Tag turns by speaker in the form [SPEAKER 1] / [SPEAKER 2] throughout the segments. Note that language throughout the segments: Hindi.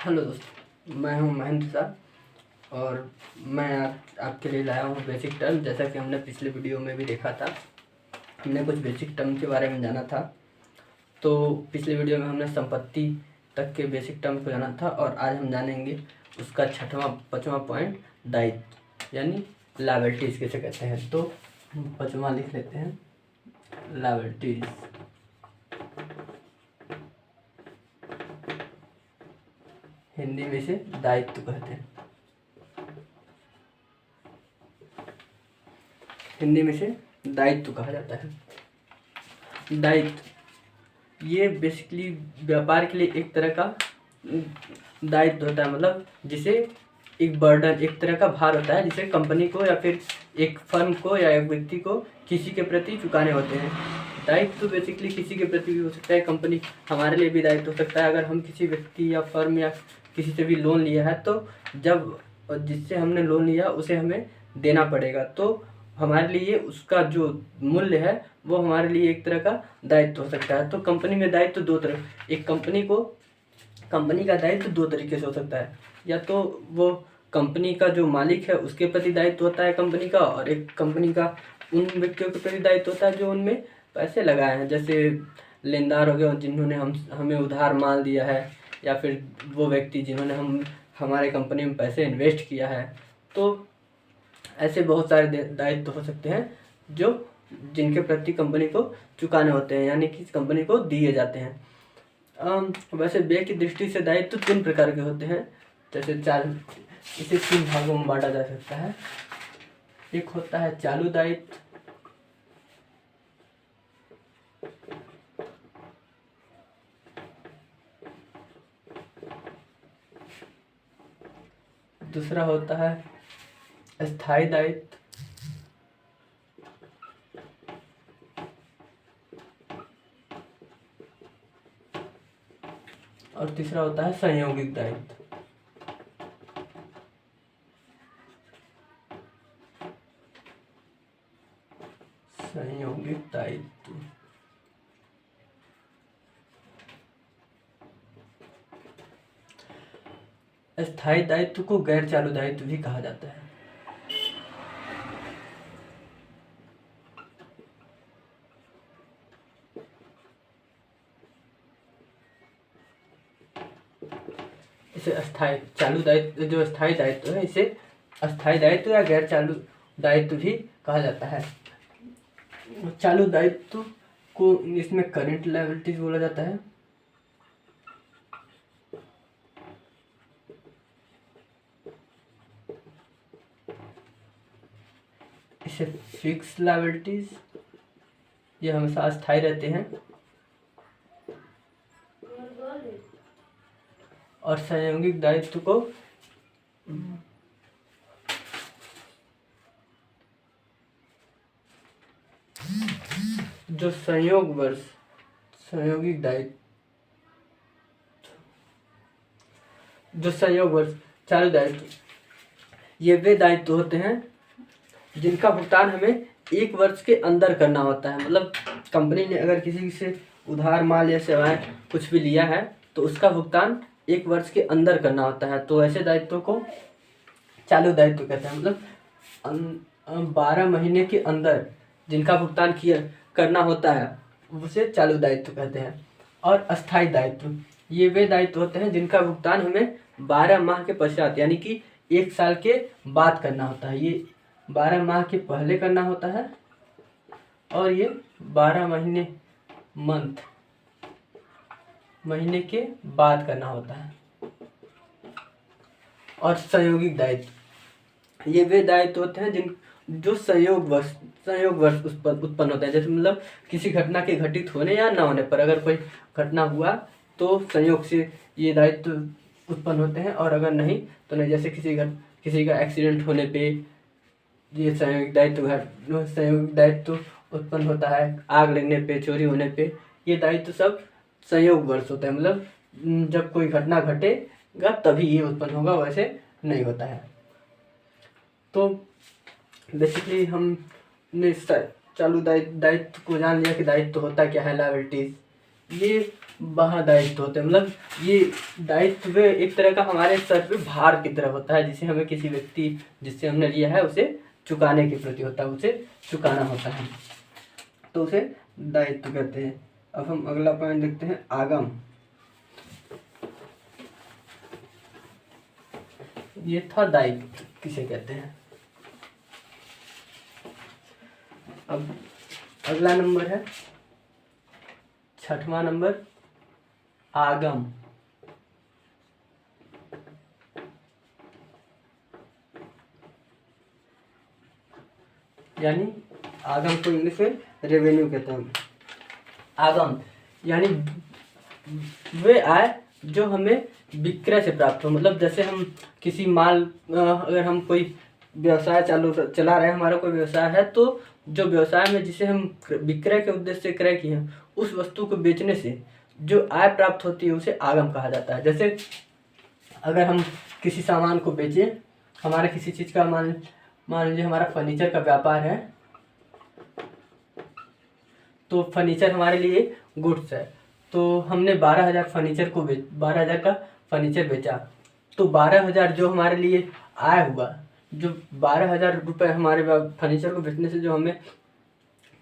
[SPEAKER 1] हेलो दोस्तों, मैं हूं महेंद्र शाह और मैं आपके लिए लाया हूं बेसिक टर्म। जैसा कि हमने पिछले वीडियो में भी देखा था, हमने कुछ बेसिक टर्म के बारे में जाना था। तो पिछले वीडियो में हमने संपत्ति तक के बेसिक टर्म को जाना था और आज हम जानेंगे उसका छठवां पाँचवां पॉइंट, दायित्व यानी लायबिलिटीज़ किसे कहते हैं। तो हम पाँचवां लिख लेते हैं, लायबिलिटीज़। हिंदी में इसे दायित्व कहते हैं। हिंदी में इसे दायित्व कहा जाता है। दायित्व ये बेसिकली व्यापार के लिए एक तरह का दायित्व होता है, मतलब जिसे एक बर्डन, एक तरह का भार होता है जिसे कंपनी को या फिर एक फर्म को या एक व्यक्ति को किसी के प्रति चुकाने होते हैं। दायित्व तो बेसिकली किसी के प्रति भी हो सकता है, कंपनी हमारे लिए भी दायित्व हो सकता है। अगर हम किसी व्यक्ति या फर्म या किसी से भी लोन लिया है तो जब जिससे हमने लोन लिया उसे हमें देना पड़ेगा, तो हमारे लिए उसका जो मूल्य है वो हमारे लिए एक तरह का दायित्व हो सकता है। तो कंपनी में दायित्व दो तरह, एक कंपनी का दायित्व दो तरीके से हो सकता है। या तो वो कंपनी का जो मालिक है उसके प्रति दायित्व होता है कंपनी का, और एक कंपनी का उन व्यक्तियों के प्रति दायित्व होता है जो उनमें पैसे लगाए हैं, जैसे लेनदार हो गए जिन्होंने हमें उधार माल दिया है, या फिर वो व्यक्ति जिन्होंने हमारे कंपनी में पैसे इन्वेस्ट किया है। तो ऐसे बहुत सारे दायित्व हो सकते हैं जो जिनके प्रति कंपनी को चुकाने होते हैं, यानी कि कंपनी को दिए जाते हैं। वैसे व्यय की दृष्टि से दायित्व तीन प्रकार के होते हैं, जैसे इसे तीन भागों में बांटा जा सकता है। एक होता है चालू दायित्व, दूसरा होता है स्थायी दायित्व, और तीसरा होता है संयोगिक दायित्व। संयोगिक दायित्व स्थायी दायित्व को गैर चालू दायित्व भी कहा जाता है। इसे चालू दायित्व, जो स्थायी दायित्व है इसे अस्थायी दायित्व या गैर चालू दायित्व भी कहा जाता है। चालू दायित्व को इसमें करंट लायबिलिटीज बोला जाता है। इसे फिक्स लायबिलिटीज, ये हमेशा अस्थायी रहते हैं। और संयोगिक दायित्व को जो संयोगिक दायित्व, जो संयोग वर्ष चालू दायित्व, ये वे दायित्व होते हैं जिनका भुगतान हमें एक वर्ष के अंदर करना होता है। मतलब कंपनी ने अगर किसी से उधार माल या सेवाएं कुछ भी लिया है तो उसका भुगतान एक वर्ष के अंदर करना होता है, तो ऐसे दायित्वों को चालू दायित्व कहते हैं। मतलब 12 महीने के अंदर जिनका भुगतान करना होता है उसे चालू दायित्व कहते हैं। और अस्थायी दायित्व, ये वे दायित्व होते हैं जिनका भुगतान हमें 12 माह के पश्चात यानी कि एक साल के बाद करना होता है। ये 12 माह के पहले करना होता है और ये 12 महीने के बाद करना होता है। और संयोगिक दायित्व, ये वे दायित्व होते हैं जो संयोग वर्ष उत्पन्न होता है। जैसे मतलब किसी घटना के घटित होने या ना होने पर अगर कोई घटना हुआ तो संयोग से ये दायित्व उत्पन्न होते हैं, और अगर नहीं तो नहीं। जैसे किसी का एक्सीडेंट होने पे ये संयोगिक दायित्व उत्पन्न होता है। आग लगने पे, चोरी होने पे, ये दायित्व सब संयोग वर्ष होता है। मतलब जब कोई घटना घटेगा तभी ये उत्पन्न होगा, वैसे नहीं होता है। तो बेसिकली हमने चालू दायित्व को जान लिया कि दायित्व होता क्या है, लायबिलिटीज। ये दायित्व होते हैं। मतलब ये दायित्व एक तरह का हमारे सर पे भार की तरह होता है, जिसे हमें किसी व्यक्ति जिससे हमने लिया है उसे चुकाने के प्रति होता है, उसे चुकाना होता है, तो उसे दायित्व कहते हैं। अब हम अगला पॉइंट देखते हैं, आगम। ये था दायित्व किसे कहते हैं। अब अगला नंबर है 6वां नंबर, आगम। यानी आगम को इंग्लिश में रेवेन्यू कहते हैं। आगम यानी वे आय जो हमें विक्रय से प्राप्त हो। मतलब जैसे हम किसी माल, अगर हम कोई व्यवसाय चला रहे हैं, हमारा कोई व्यवसाय है, तो जो व्यवसाय में जिसे हम विक्रय के उद्देश्य से क्रय किए हैं, उस वस्तु को बेचने से जो आय प्राप्त होती है उसे आगम कहा जाता है। जैसे अगर हम किसी सामान को बेचें, हमारा किसी चीज़ का मान लीजिए हमारा फर्नीचर का व्यापार है, तो फर्नीचर हमारे लिए गुड्स है, तो हमने 12,000 12,000 का फर्नीचर बेचा, तो 12,000 जो हमारे लिए आय हुआ, जो 12,000 रुपये हमारे फर्नीचर को बेचने से जो हमें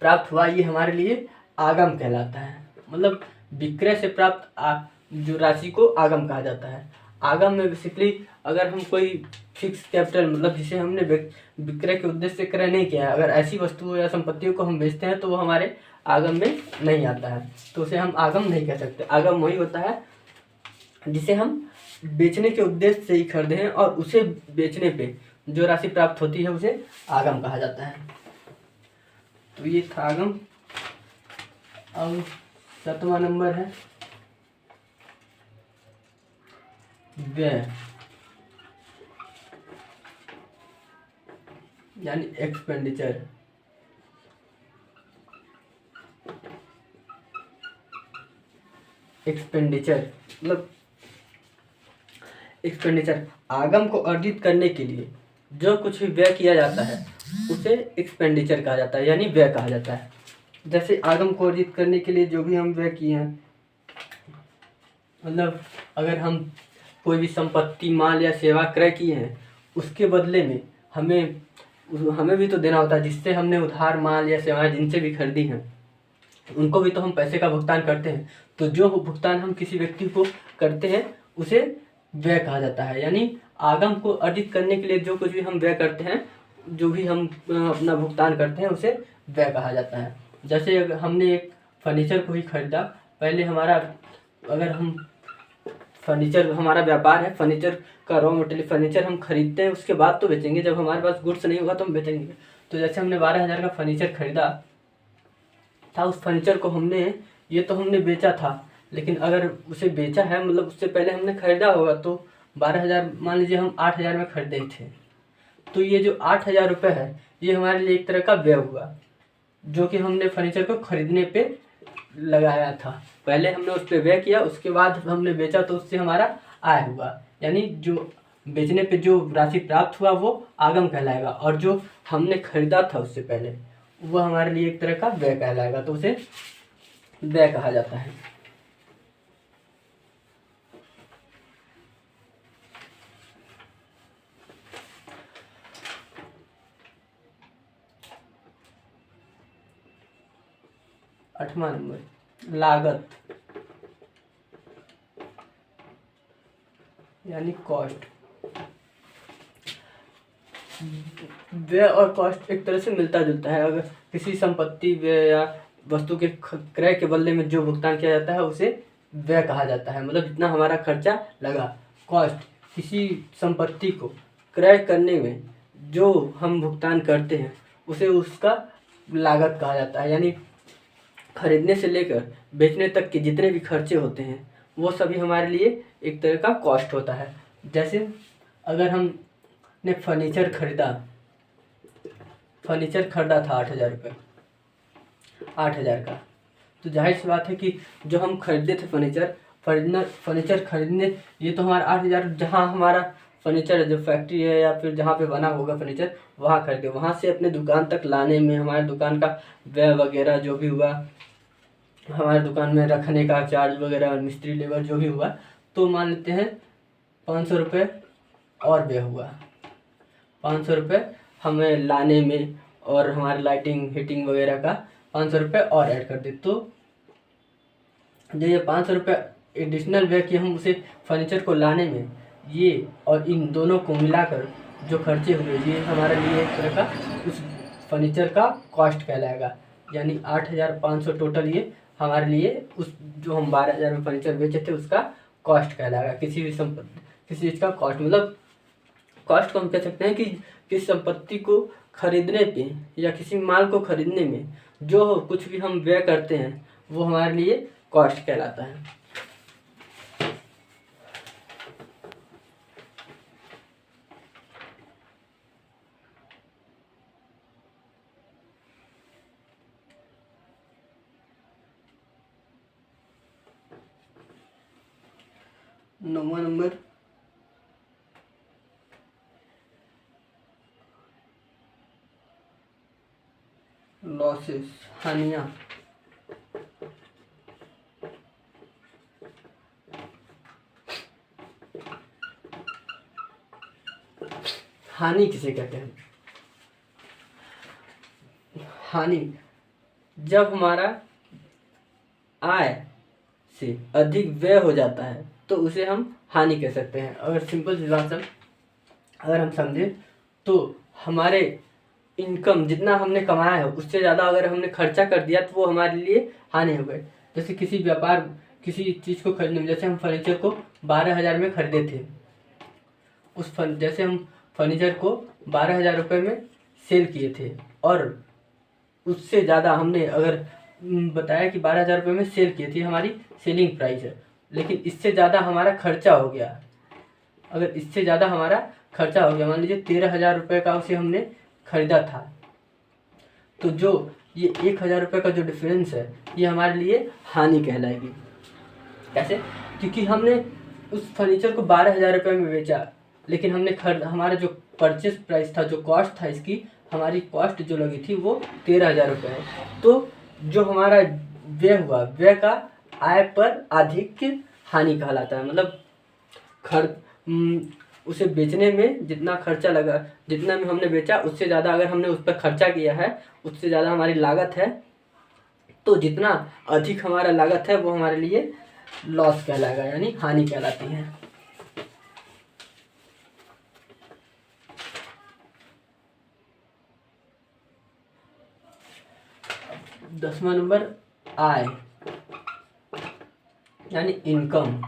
[SPEAKER 1] प्राप्त हुआ, ये हमारे लिए आगम कहलाता है। मतलब विक्रय से प्राप्त जो राशि को आगम कहा जाता है। आगम में बेसिकली अगर हम कोई फिक्स कैपिटल, मतलब जिसे हमने विक्रय के उद्देश्य से क्रय नहीं किया है, अगर ऐसी वस्तुओं या संपत्तियों को हम बेचते हैं तो वो हमारे आगम में नहीं आता है, तो उसे हम आगम नहीं कह सकते। आगम वही होता है जिसे हम बेचने के उद्देश्य से ही खरीदे हैं और उसे बेचने पे जो राशि प्राप्त होती है उसे आगम कहा जाता है। तो ये था आगम। अब 7वां नंबर है व्यय, यानी एक्सपेंडिचर। मतलब एक्सपेंडिचर आगम को अर्जित करने के लिए जो कुछ भी व्यय किया जाता है उसे एक्सपेंडिचर कहा जाता है, यानी व्यय कहा जाता है। जैसे आगम को अर्जित करने के लिए जो भी हम व्यय किए हैं, मतलब अगर हम कोई भी संपत्ति, माल या सेवा क्रय किए हैं, उसके बदले में हमें भी तो देना होता है, जिससे हमने उधार माल या सेवाएं जिनसे भी खरीदी हैं उनको भी तो हम पैसे का भुगतान करते हैं। तो जो भुगतान हम किसी व्यक्ति को करते हैं उसे व्यय कहा जाता है। यानी आगम को अर्जित करने के लिए जो कुछ भी हम व्यय करते हैं, जो भी हम अपना भुगतान करते हैं, उसे व्यय कहा जाता है। जैसे अगर हमने एक फर्नीचर को ही खरीदा, पहले अगर हम फर्नीचर हमारा व्यापार है, फर्नीचर का रॉ मटेरियल फर्नीचर हम खरीदते हैं, उसके बाद तो बेचेंगे। जब हमारे पास गुड्स नहीं होगा तो हम बेचेंगे। तो जैसे हमने 12,000 का फर्नीचर खरीदा था, उस फर्नीचर को हमने बेचा था, लेकिन अगर उसे बेचा है, मतलब उससे पहले हमने खरीदा होगा, तो 12,000, मान लीजिए हम 8,000 में खरीदे थे, तो ये जो 8,000 रुपये है ये हमारे लिए एक तरह का व्यय हुआ, जो कि हमने फर्नीचर को खरीदने पे लगाया था। पहले हमने उस पर व्यय किया, उसके बाद हमने बेचा, तो उससे हमारा आय हुआ। यानी जो बेचने पे जो राशि प्राप्त हुआ वो आगम कहलाएगा, और जो हमने खरीदा था उससे पहले वो हमारे लिए एक तरह का व्यय कहलाएगा, तो उसे व्यय कहा जाता है। आठवां नंबर लागत, यानी कॉस्ट। व्यय और कॉस्ट एक तरह से मिलता जुलता है। अगर किसी संपत्ति व्यय या वस्तु के क्रय के बदले में जो भुगतान किया जाता है उसे व्यय कहा जाता है। मतलब जितना हमारा खर्चा लगा। कॉस्ट किसी संपत्ति को क्रय करने में जो हम भुगतान करते हैं उसे उसका लागत कहा जाता है। यानी खरीदने से लेकर बेचने तक के जितने भी खर्चे होते हैं वो सभी हमारे लिए एक तरह का कॉस्ट होता है। जैसे अगर हमने फर्नीचर खरीदा था 8,000 रुपये, 8,000 का, तो जाहिर सी बात है कि जो हम खरीदे थे फर्नीचर खरीदने, ये तो हमारा 8,000, जहाँ हमारा फर्नीचर जो फैक्ट्री है या फिर जहाँ पे बना होगा फर्नीचर वहाँ खरीदे, वहाँ से अपने दुकान तक लाने में हमारे दुकान का व्यय वगैरह जो भी हुआ, हमारे दुकान में रखने का चार्ज वगैरह और मिस्त्री लेबर जो भी हुआ, तो मान लेते हैं 500 रुपये और व्यय हुआ। 500 रुपये हमें लाने में और हमारे लाइटिंग हीटिंग वगैरह का 500 रुपये और ऐड कर दे, तो जो ये 500 रुपये एडिशनल व्यय किए हम उसे फर्नीचर को लाने में, ये और इन दोनों को मिलाकर जो खर्चे हुए, ये हमारे लिए एक तरह का उस फर्नीचर का कॉस्ट कहलाएगा। यानी 8,500 टोटल ये हमारे लिए उस जो हम 12,000 में फर्नीचर बेचे थे उसका कॉस्ट कहलाएगा। किसी भी संपत्ति, किसी चीज़ का कॉस्ट, मतलब कॉस्ट को हम कह सकते हैं कि किस संपत्ति को खरीदने पे या किसी माल को खरीदने में जो कुछ भी हम व्यय करते हैं वो हमारे लिए कॉस्ट कहलाता है। नौवां नंबर लॉसेस, हानियाँ। हानि किसे कहते हैं? हानि जब हमारा आय से अधिक व्यय हो जाता है तो उसे हम हानि कह सकते हैं। अगर सिंपल सी बात है, अगर हम समझें तो हमारे इनकम जितना हमने कमाया है उससे ज़्यादा अगर हमने खर्चा कर दिया तो वो हमारे लिए हानि हो गई। जैसे किसी व्यापार, किसी चीज़ को खरीदने में, जैसे हम फर्नीचर को 12,000 में खरीदे थे, जैसे हम फर्नीचर को 12,000 रुपये में सेल किए थे और उससे ज़्यादा हमने अगर बताया कि 12,000 रुपये में सेल किए थे, हमारी सेलिंग प्राइस है, लेकिन इससे ज़्यादा हमारा खर्चा हो गया। अगर इससे ज़्यादा हमारा खर्चा हो गया, मान लीजिए 13,000 रुपये का उसे हमने खरीदा था, तो जो ये 1,000 रुपये का जो डिफरेंस है ये हमारे लिए हानि कहलाएगी। कैसे? क्योंकि हमने उस फर्नीचर को 12,000 रुपये में बेचा, लेकिन हमने हमारा जो परचेस प्राइस था, जो कॉस्ट था इसकी, हमारी कॉस्ट जो लगी थी वो 13,000 रुपये है। तो जो हमारा व्यय हुआ, व्यय का आय पर अधिक हानि कहलाता है। मतलब उसे बेचने में जितना खर्चा लगा, जितना में हमने बेचा उससे ज़्यादा अगर हमने उस पर खर्चा किया है, उससे ज़्यादा हमारी लागत है, तो जितना अधिक हमारा लागत है वो हमारे लिए लॉस कहलाएगा, यानी हानि कहलाती है। दसवां नंबर आय यानी इनकम।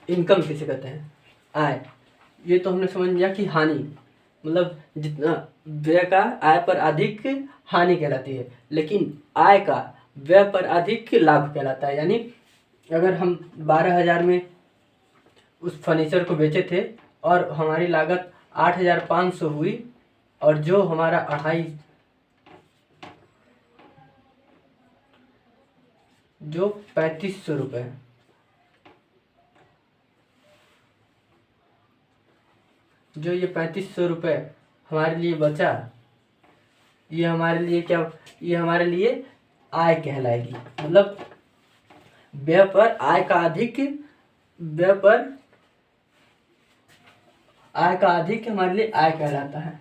[SPEAKER 1] इनकम किसे कहते हैं? आय। ये तो हमने समझ लिया कि हानि, मतलब जितना व्यय का आय पर अधिक हानि कहलाती है, लेकिन आय का व्यय पर अधिक लाभ कहलाता है। यानी अगर हम 12,000 में उस फर्नीचर को बेचे थे और हमारी लागत 8,500 हुई, और जो हमारा 3,500 रुपये, जो ये 3,500 रुपये हमारे लिए बचा, ये हमारे लिए क्या, ये हमारे लिए आय कहलाएगी। मतलब व्यय पर आय का अधिक, व्यय पर आय का अधिक हमारे लिए आय कहलाता है।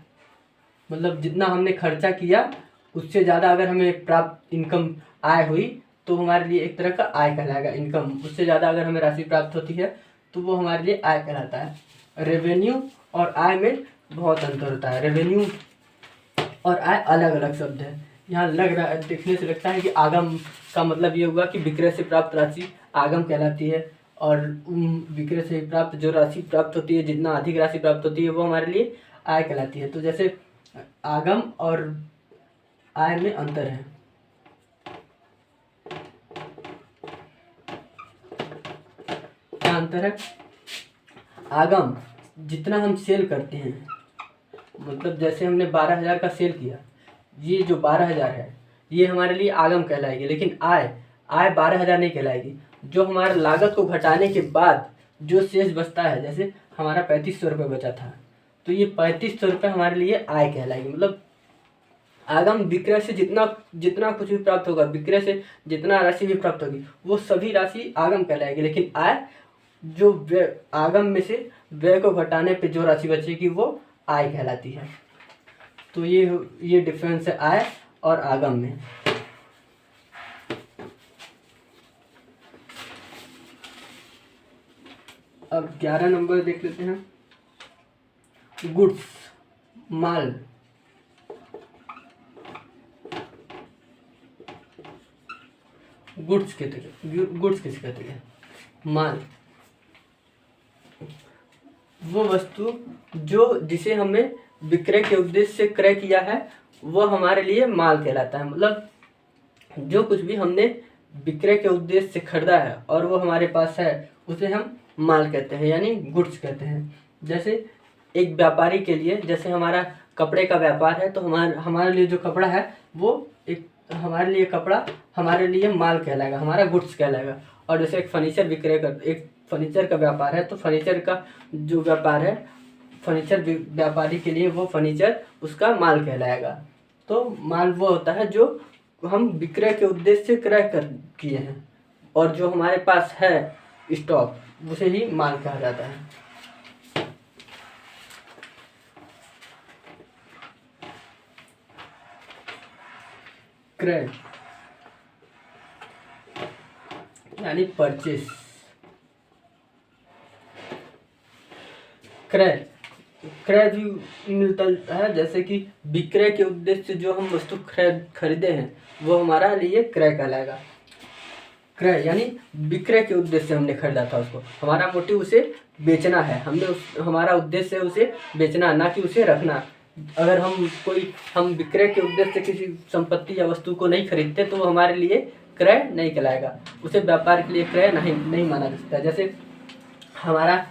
[SPEAKER 1] मतलब जितना हमने खर्चा किया उससे ज़्यादा अगर हमें प्राप्त इनकम आय हुई तो हमारे लिए एक तरह का आय कहलाएगा। इनकम उससे ज़्यादा अगर हमें राशि प्राप्त होती है तो वो हमारे लिए आय कहलाता है। रेवेन्यू और आय में बहुत अंतर होता है। रेवेन्यू और आय अलग अलग शब्द है। यहाँ लग रहा है, देखने से लगता है कि आगम का मतलब ये हुआ कि विक्रय से प्राप्त राशि आगम कहलाती है, और विक्रय से प्राप्त जो राशि प्राप्त होती है, जितना अधिक राशि प्राप्त होती है वो हमारे लिए आय कहलाती है। तो जैसे आगम और आय में अंतर है। क्या अंतर है? आगम जितना हम सेल करते हैं, मतलब जैसे हमने 12,000 का सेल किया, ये जो 12,000 है ये हमारे लिए आगम कहलाएगी, लेकिन आय 12,000 नहीं कहलाएगी। जो हमारे लागत को घटाने के बाद जो शेष बचता है, जैसे हमारा 3,500 रुपये बचा था, तो ये 3,500 रुपये हमारे लिए आय कहलाएगी। मतलब आगम विक्रय से जितना जितना कुछ भी प्राप्त होगा, विक्रय से जितना राशि भी प्राप्त होगी वो सभी राशि आगम कहलाएगी। लेकिन आय, जो व्यय, आगम में से व्यय को घटाने पे जो राशि बचेगी वो आय कहलाती है। तो ये डिफरेंस है आय और आगम में। अब 11 नंबर देख लेते हैं, गुड्स, माल। गुड्स किसे कहते हैं? माल, वो वस्तु जिसे हमें विक्रय के उद्देश्य से क्रय किया है वो हमारे लिए माल कहलाता है। मतलब जो कुछ भी हमने विक्रय के उद्देश्य से खरीदा है और वो हमारे पास है उसे हम माल कहते हैं, यानी गुड्स कहते हैं। जैसे एक व्यापारी के लिए, जैसे हमारा कपड़े का व्यापार है तो हमारे लिए जो कपड़ा है वो हमारे लिए कपड़ा हमारे लिए माल कहलाएगा, हमारा गुड्स कहलाएगा। और जैसे एक फर्नीचर का व्यापार है तो फर्नीचर का जो व्यापार है, फर्नीचर व्यापारी के लिए वो फर्नीचर उसका माल कहलाएगा। तो माल वो होता है जो हम विक्रय के उद्देश्य से क्रय किए हैं और जो हमारे पास है स्टॉक, उसे ही माल कहा जाता है। क्रय यानी परचेस। क्रय भी मिलता है, जैसे कि विक्रय के उद्देश्य से जो हम वस्तु खरीदे हैं वो हमारा लिए क्रय कहलाएगा। क्रय यानी विक्रय के उद्देश्य से हमने खरीदा था उसको, हमारा मोटिव उसे बेचना है, हमारा उद्देश्य है उसे बेचना, ना कि उसे रखना। अगर हम विक्रय के उद्देश्य से किसी संपत्ति या वस्तु को नहीं खरीदते तो वो हमारे लिए क्रय नहीं कहलाएगा, उसे व्यापार के लिए क्रय नहीं माना जा सकता। जैसे हमारा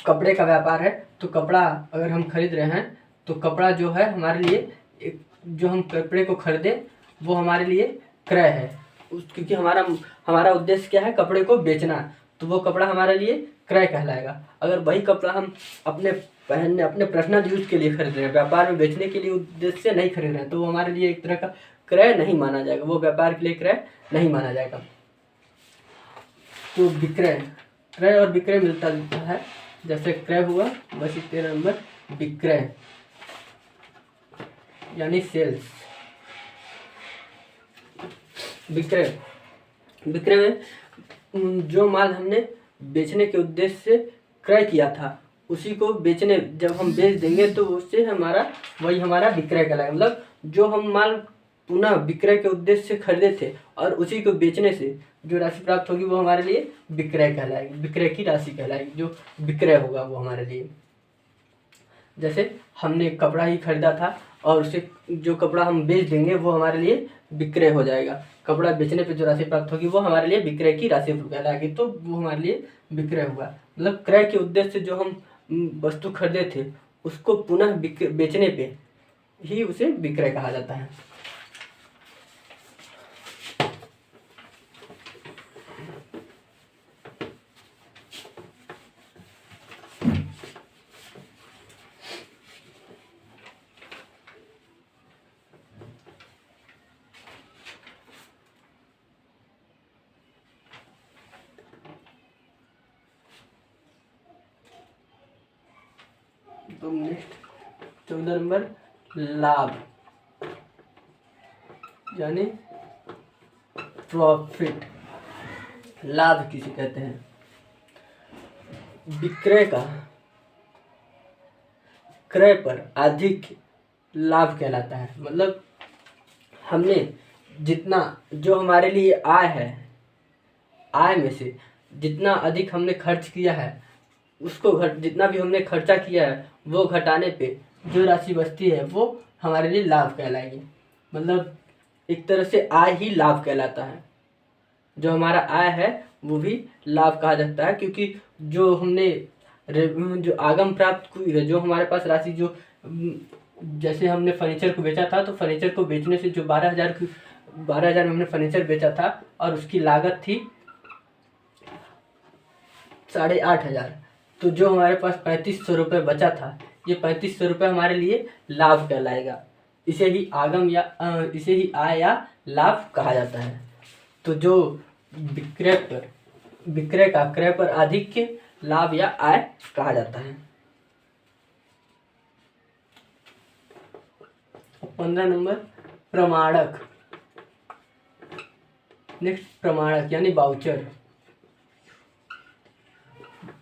[SPEAKER 1] कपड़े का व्यापार है तो कपड़ा अगर हम खरीद रहे हैं तो कपड़ा जो है हमारे लिए जो हम कपड़े को खरीदें वो हमारे लिए क्रय है, क्योंकि हमारा उद्देश्य क्या है, कपड़े को बेचना, तो वो कपड़ा हमारे लिए क्रय कहलाएगा। अगर वही कपड़ा हम अपने पर्सनल यूज के लिए खरीद रहे हैं, व्यापार में बेचने के लिए उद्देश्य से नहीं खरीद रहे हैं, तो वो हमारे लिए एक तरह का क्रय नहीं माना जाएगा, वो व्यापार के लिए क्रय नहीं माना जाएगा। तो क्रय और विक्रय मिलता जुलता है। जैसे क्रय हुआ, बस 13 नंबर विक्रय यानी सेल्स। विक्रय में जो माल हमने बेचने के उद्देश्य से क्रय किया था उसी को जब हम बेच देंगे तो उससे वही हमारा विक्रय कहलाएगा। मतलब जो हम माल पुनः विक्रय के उद्देश्य से खरीदे थे और उसी को बेचने से जो राशि प्राप्त होगी वो हमारे लिए विक्रय कहलाएगी, विक्रय की राशि कहलाएगी, जो विक्रय होगा वो हमारे लिए। जैसे हमने कपड़ा ही खरीदा था और उसे जो कपड़ा हम बेच देंगे वो हमारे लिए विक्रय हो जाएगा, कपड़ा बेचने पे जो राशि प्राप्त होगी वो हमारे लिए विक्रय की राशि कहलाएगी, तो वो हमारे लिए विक्रय हुआ। मतलब क्रय के उद्देश्य से जो हम वस्तु खरीदे थे उसको पुनः बेचने पे ही उसे विक्रय कहा जाता है। तो नेक्स्ट 14 नंबर लाभ यानी प्रॉफिट। लाभ किसे कहते हैं? विक्रय का क्रय पर अधिक लाभ कहलाता है। मतलब हमने जितना जो हमारे लिए आय है, आय में से जितना अधिक हमने खर्च किया है उसको जितना भी हमने खर्चा किया है वो घटाने पे जो राशि बचती है वो हमारे लिए लाभ कहलाएगी। मतलब एक तरह से आय ही लाभ कहलाता है, जो हमारा आय है वो भी लाभ कहा जाता है, क्योंकि जो हमने जो आगम प्राप्त हुई है, जो हमारे पास राशि जो जैसे हमने फर्नीचर को बेचा था तो फर्नीचर को बेचने से जो 12,000 में हमने फर्नीचर बेचा था और उसकी लागत थी 8,500, तो जो हमारे पास 3,500 रुपये बचा था, ये 3,500 रुपये हमारे लिए लाभ कहलाएगा। इसे ही आय या लाभ कहा जाता है। तो जो विक्रय का क्रय पर आधिक्य लाभ या आय कहा जाता है। 15 नंबर प्रमाणक। नेक्स्ट प्रमाणक यानी वाउचर।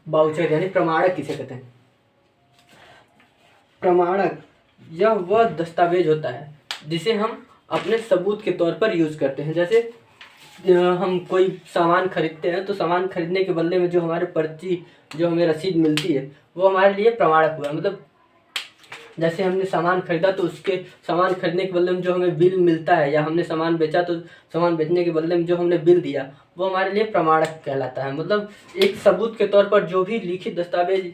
[SPEAKER 1] वाउचर यानी प्रमाणक किसे कहते हैं? प्रमाणक यह वह दस्तावेज होता है जिसे हम अपने सबूत के तौर पर यूज करते हैं। जैसे हम कोई सामान खरीदते हैं तो सामान खरीदने के बदले में जो हमारे पर्ची, जो हमें रसीद मिलती है, वो हमारे लिए प्रमाणक हुआ। मतलब जैसे हमने सामान खरीदा तो उसके सामान खरीदने के बदले में जो हमें बिल मिलता है, या हमने सामान बेचा तो सामान बेचने के बदले में जो हमने बिल दिया, वो हमारे लिए प्रमाणक कहलाता है। मतलब एक सबूत के तौर पर जो भी लिखित दस्तावेज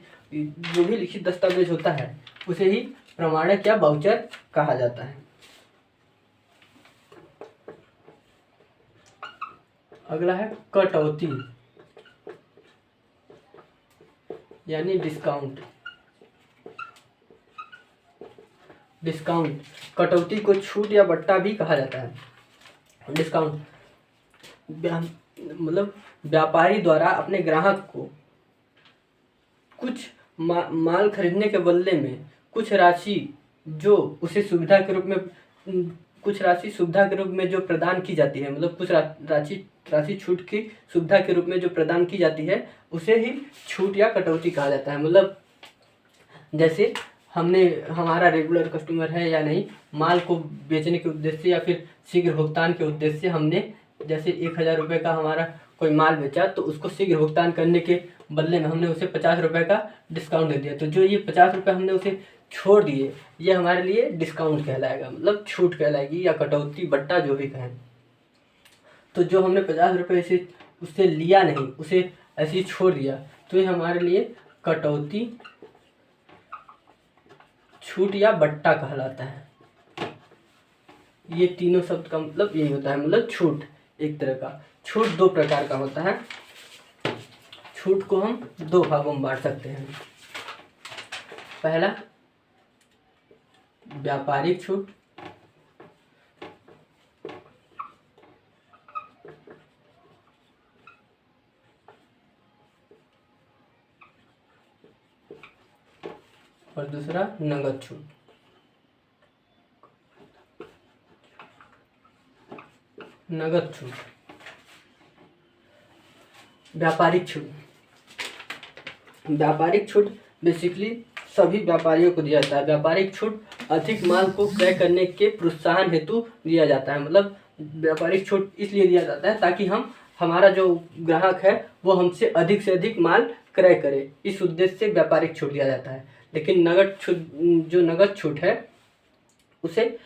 [SPEAKER 1] होता है उसे ही प्रमाणक या वाउचर कहा जाता है। अगला है कटौती यानी डिस्काउंट। कटौती को छूट या बट्टा भी कहा जाता है। डिस्काउंट मतलब व्यापारी द्वारा अपने ग्राहक को कुछ माल खरीदने के बदले में कुछ राशि जो उसे सुविधा के रूप में जो प्रदान की जाती है, मतलब कुछ राशि छूट की सुविधा के रूप में जो प्रदान की जाती है, उसे ही छूट या कटौती कहा जाता है। मतलब जैसे हमारा रेगुलर कस्टमर है या नहीं, माल को बेचने के उद्देश्य या फिर शीघ्र भुगतान के उद्देश्य से हमने जैसे 1000 रुपये का हमारा कोई माल बेचा, तो उसको शीघ्र भुगतान करने के बदले में हमने उसे 50 रुपये का डिस्काउंट दे दिया। तो जो ये 50 रुपये हमने उसे छोड़ दिए, ये हमारे लिए डिस्काउंट कहलाएगा, मतलब छूट कहलाएगी, या कटौती बट्टा जो भी कहें। तो जो हमने 50 रुपये से उससे लिया नहीं, उसे ऐसे ही छोड़ दिया, तो ये हमारे लिए कटौती, छूट या बट्टा कहलाता है। ये तीनों शब्द का मतलब यही होता है। मतलब छूट एक तरह का, छूट 2 प्रकार का होता है। छूट को हम 2 भागों में बांट सकते हैं। पहला व्यापारिक छूट, और दूसरा नगद छूट। नगद छूट, व्यापारिक छूट बेसिकली सभी व्यापारियों को दिया जाता है। व्यापारिक छूट अधिक माल को क्रय करने के प्रोत्साहन हेतु दिया जाता है। मतलब व्यापारिक छूट इसलिए दिया जाता है ताकि हमारा जो ग्राहक है वो हमसे अधिक से अधिक माल क्रय करे, इस उद्देश्य से व्यापारिक छूट दिया जाता है। लेकिन नगद छूट है उसे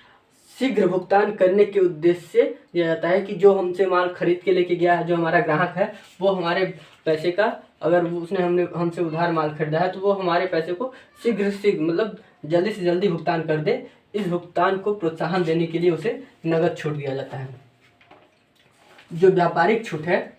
[SPEAKER 1] शीघ्र भुगतान करने के उद्देश्य से दिया जाता है कि जो हमसे माल खरीद के लेके गया है, जो हमारा ग्राहक है, वो हमारे पैसे का, अगर उसने हमसे उधार माल खरीदा है, तो वो हमारे पैसे को शीघ्र मतलब जल्दी से जल्दी भुगतान कर दे। इस भुगतान को प्रोत्साहन देने के लिए उसे नगद छूट दिया जाता है। जो व्यापारिक छूट है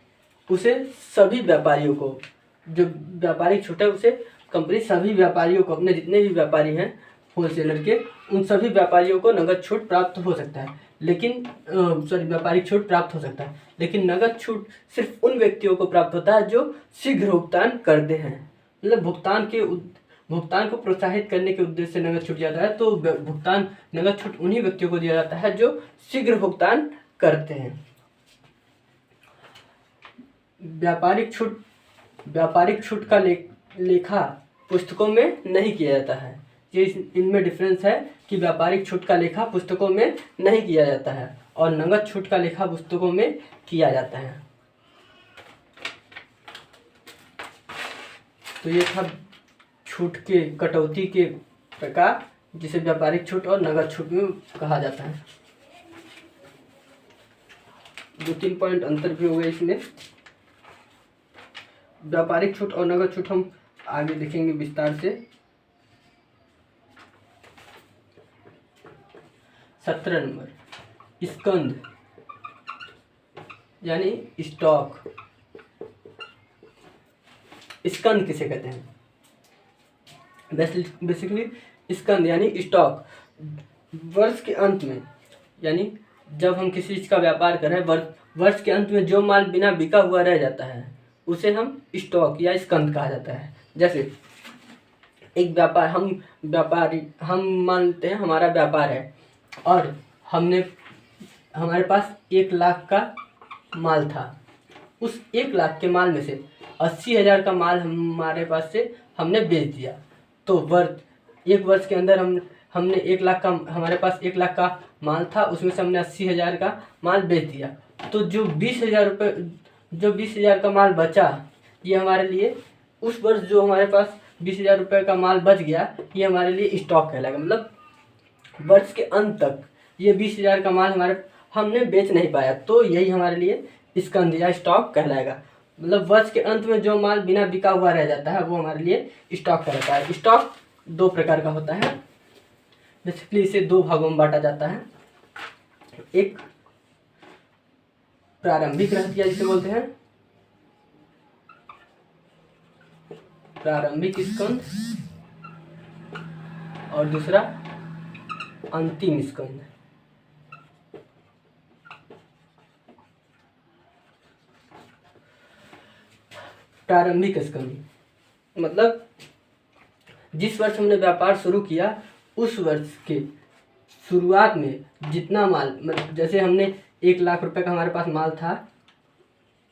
[SPEAKER 1] उसे सभी व्यापारियों को, जो व्यापारिक छूट है उसे कंपनी सभी व्यापारियों को, अपने जितने भी व्यापारी हैं होलसेलर के, उन सभी व्यापारियों को नगद छूट प्राप्त हो सकता है। लेकिन व्यापारिक छूट प्राप्त हो सकता है, लेकिन नगद छूट सिर्फ उन व्यक्तियों को प्राप्त होता है जो शीघ्र भुगतान करते हैं। मतलब भुगतान को प्रोत्साहित करने के उद्देश्य से नगद छूट जाता है। तो नगद छूट उन्हीं व्यक्तियों को दिया जाता है जो शीघ्र भुगतान करते हैं। व्यापारिक छूट का लेखा पुस्तकों में नहीं किया जाता है। ये इनमें डिफरेंस है कि व्यापारिक छूट का लेखा पुस्तकों में नहीं किया जाता है और नगद छूट का लेखा पुस्तकों में किया जाता है। तो ये था छूट के, कटौती के प्रकार, जिसे व्यापारिक छूट और नगद छूट में कहा जाता है। 2-3 पॉइंट अंतर भी हो गए इसमें। व्यापारिक छूट और नगद छूट हम आगे देखेंगे विस्तार से। 17 नंबर स्कंद यानी स्टॉक। स्कंद किसे कहते हैं? बेसिकली स्कंद यानी स्टॉक वर्ष के अंत में, यानी जब हम किसी चीज़ का व्यापार कर रहे हैं, वर्ष के अंत में जो माल बिना बिका हुआ रह जाता है उसे हम स्टॉक या स्कंद कहा जाता है। जैसे एक व्यापार, हम मानते हैं हमारा व्यापार है और हमारे पास 1 लाख का माल था। उस 1 लाख के माल में से 80,000 का माल हमारे पास से हमने बेच दिया। तो एक वर्ष के अंदर हमने 1 लाख का, हमारे पास 1 लाख का माल था, उसमें से हमने 80,000 का माल बेच दिया। तो जो 20,000 का माल बचा, ये हमारे लिए उस वर्ष जो हमारे पास 20,000 रुपये का माल बच गया, ये हमारे लिए स्टॉक कहलाएगा। मतलब वर्ष के अंत तक ये 20,000 का माल हमने बेच नहीं पाया, तो यही हमारे लिए स्कंद या स्टॉक कहलाएगा। मतलब वर्ष के अंत में जो माल बिना बिका हुआ रह जाता है वो हमारे लिए स्टॉक कहलाता है। स्टॉक 2 प्रकार का होता है। बेसिकली इसे 2 भागों में बांटा जाता है। एक प्रारंभिक रहतिया जिसे बोलते हैं, प्रारंभिक स्कंद, और दूसरा अंतिम स्कंद। प्रारंभिक स्कंद मतलब जिस वर्ष हमने व्यापार शुरू किया उस वर्ष के शुरुआत में जितना माल, मतलब जैसे हमने 1 लाख रुपए का हमारे पास माल था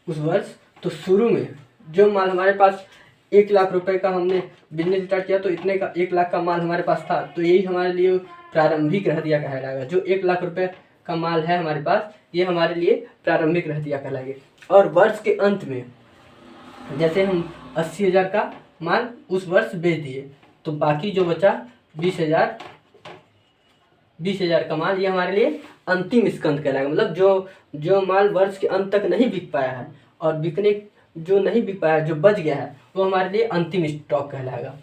[SPEAKER 1] उस वर्ष, तो शुरू में जो माल हमारे पास 1 लाख रुपए का हमने बिजनेस स्टार्ट किया, तो इतने का 1 लाख का माल हमारे पास था, तो यही हमारे लिए प्रारंभिक रहतिया कहलाएगा। जो 1 लाख रुपए का माल है हमारे पास, ये हमारे लिए प्रारंभिक रहतिया कहलाएगा। और वर्ष के अंत में जैसे हम 80,000 का माल उस वर्ष बेच दिए, तो बाकी जो बचा 20,000 का माल, ये हमारे लिए अंतिम स्कंद कहलाएगा। मतलब जो माल वर्ष के अंत तक नहीं बिक पाया है और जो नहीं बिक पाया, जो बच गया है, वो हमारे लिए अंतिम स्टॉक कहलाएगा।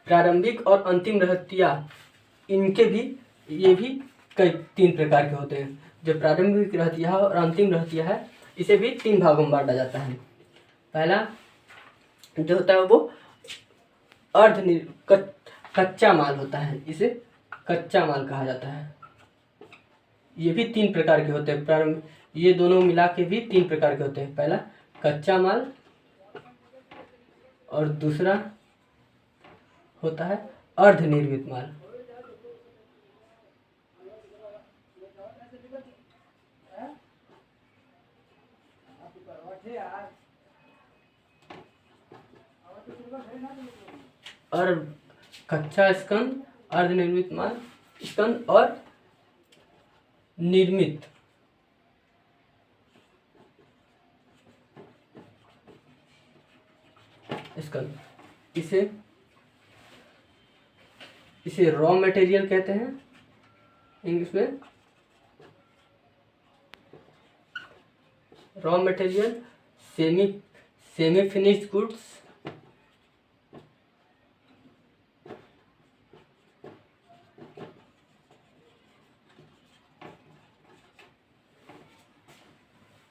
[SPEAKER 1] प्रारंभिक और अंतिम रहतिया, इनके भी ये भी कई 3 प्रकार के होते हैं। जो प्रारंभिक रहतिया है और अंतिम रहतिया है, इसे भी 3 भागों में बांटा जाता है। पहला जो होता है वो कच्चा माल होता है, इसे कच्चा माल कहा जाता है। ये भी 3 प्रकार के होते हैं। ये दोनों मिला के भी 3 प्रकार के होते हैं। पहला कच्चा माल और दूसरा होता है अर्धनिर्मित माल। और कच्चा स्कंद, अर्धनिर्मित माल स्कंद और निर्मित स्कंद, इसे रॉ मटेरियल कहते हैं इंग्लिश में। Raw material, semi finished goods,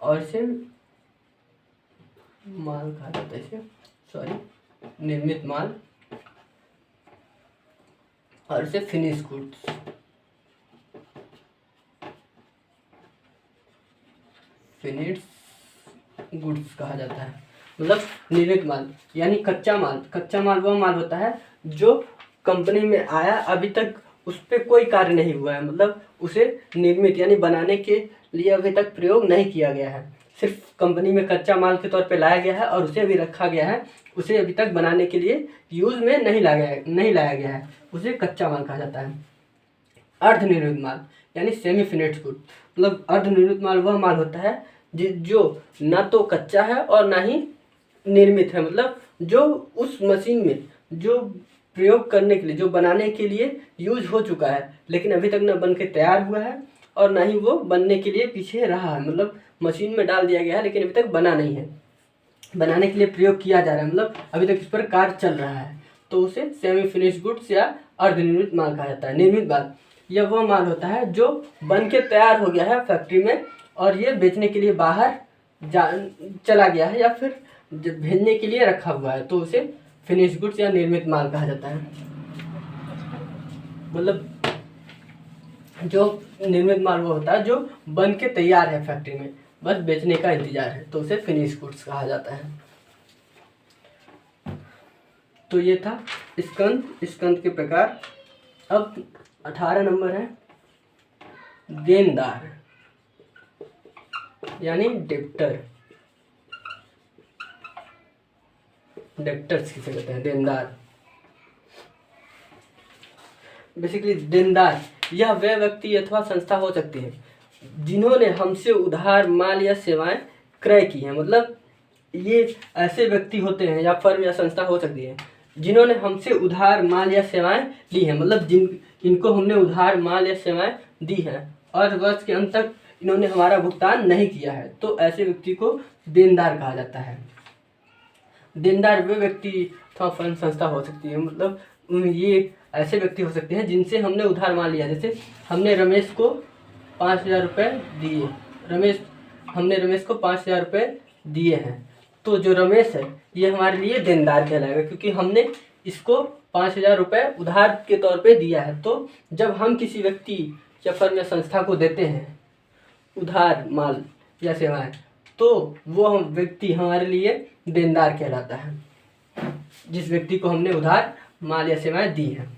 [SPEAKER 1] और इसे माल कहा जाता है, निर्मित माल, और इसे फिनिश गुड्स। कहा जाता है। मतलब निर्मित माल यानी कच्चा माल वह माल होता है जो कंपनी में आया, अभी तक उस पर कोई कार्य नहीं हुआ है। मतलब उसे निर्मित यानी बनाने के लिए अभी तक प्रयोग नहीं किया गया है, सिर्फ कंपनी में कच्चा माल के तौर पे लाया गया है और उसे अभी रखा गया है, उसे अभी तक बनाने के लिए यूज में नहीं लाया गया है, उसे कच्चा माल कहा जाता है। अर्धनिर्मित माल यानी सेमी फिनिश्ड गुड, मतलब अर्धनिर्मित माल वह माल होता है जो ना तो कच्चा है और ना ही निर्मित है। मतलब जो उस मशीन में जो प्रयोग करने के लिए, जो बनाने के लिए यूज हो चुका है, लेकिन अभी तक ना बन के तैयार हुआ है और ना ही वो बनने के लिए पीछे रहा है। मतलब मशीन में डाल दिया गया है लेकिन अभी तक बना नहीं है, बनाने के लिए प्रयोग किया जा रहा है, मतलब अभी तक इस पर कार्य चल रहा है, तो उसे सेमी फिनिश्ड गुड्स या अर्धनिर्मित माल कहा जाता है। निर्मित माल यह वह माल होता है जो बन के तैयार हो गया है फैक्ट्री में और ये बेचने के लिए बाहर चला गया है या फिर भेजने के लिए रखा हुआ है, तो उसे फिनिश गुड्स या निर्मित माल कहा जाता है। मतलब जो निर्मित माल वो होता है जो बन के तैयार है फैक्ट्री में, बस बेचने का इंतजार है, तो उसे फिनिश गुड्स कहा जाता है। तो ये था स्कंद के प्रकार। अब 18 नंबर है देनदार यानी डेप्टर। डेप्टर्स किसे कहते हैं? देनदार। बेसिकली देनदार यह वह व्यक्ति अथवा संस्था हो सकती है जिन्होंने हमसे उधार माल या सेवाएं क्रय की हैं। मतलब ये ऐसे व्यक्ति होते हैं या फर्म या संस्था हो सकती है जिन्होंने हमसे उधार माल या सेवाएं ली हैं, मतलब इनको हमने उधार माल या सेवाएं दी हैं और वर्ष के अंत तक इन्होंने हमारा भुगतान नहीं किया है, तो ऐसे व्यक्ति को देनदार कहा जाता है। देनदार वे व्यक्ति अथवा फर्म संस्था हो सकती है, मतलब ये ऐसे व्यक्ति हो सकते हैं जिनसे हमने उधार माल लिया। जैसे हमने रमेश को 5,000 रुपये दिए, हमने रमेश को 5,000 रुपये दिए हैं, तो जो रमेश है ये हमारे लिए देनदार कहलाएगा क्योंकि हमने इसको 5,000 रुपये उधार के तौर पे दिया है। तो जब हम किसी व्यक्ति या फर्म या संस्था को देते हैं उधार माल या सेवाएं, तो वो व्यक्ति हमारे लिए देनदार कहलाता है, जिस व्यक्ति को हमने उधार माल या सेवाएं दी हैं।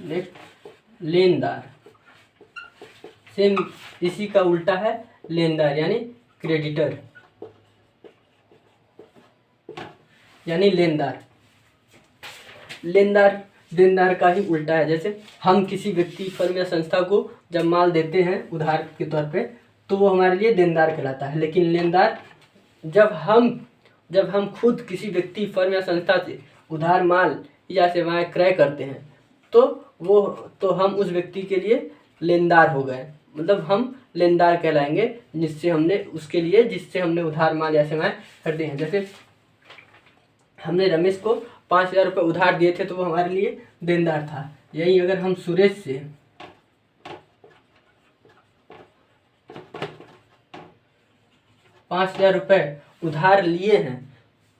[SPEAKER 1] नेक्स्ट लेनदार, सेम इसी का उल्टा है लेनदार यानी क्रेडिटर यानी लेनदार। लेनदार देनदार का ही उल्टा है। जैसे हम किसी व्यक्ति फर्म या संस्था को जब माल देते हैं उधार के तौर पे तो वो हमारे लिए देनदार कहलाता है, लेकिन लेनदार जब हम खुद किसी व्यक्ति फर्म या संस्था से उधार माल या सेवाएं क्रय करते हैं तो हम उस व्यक्ति के लिए लेनदार हो गए, मतलब हम लेनदार कहलाएंगे जिससे हमने उधार माल या सेवाएं खरीदे हैं। जैसे हमने रमेश को 5,000 रुपये उधार दिए थे तो वो हमारे लिए देनदार था। यही अगर हम सुरेश से 5,000 रुपये उधार लिए हैं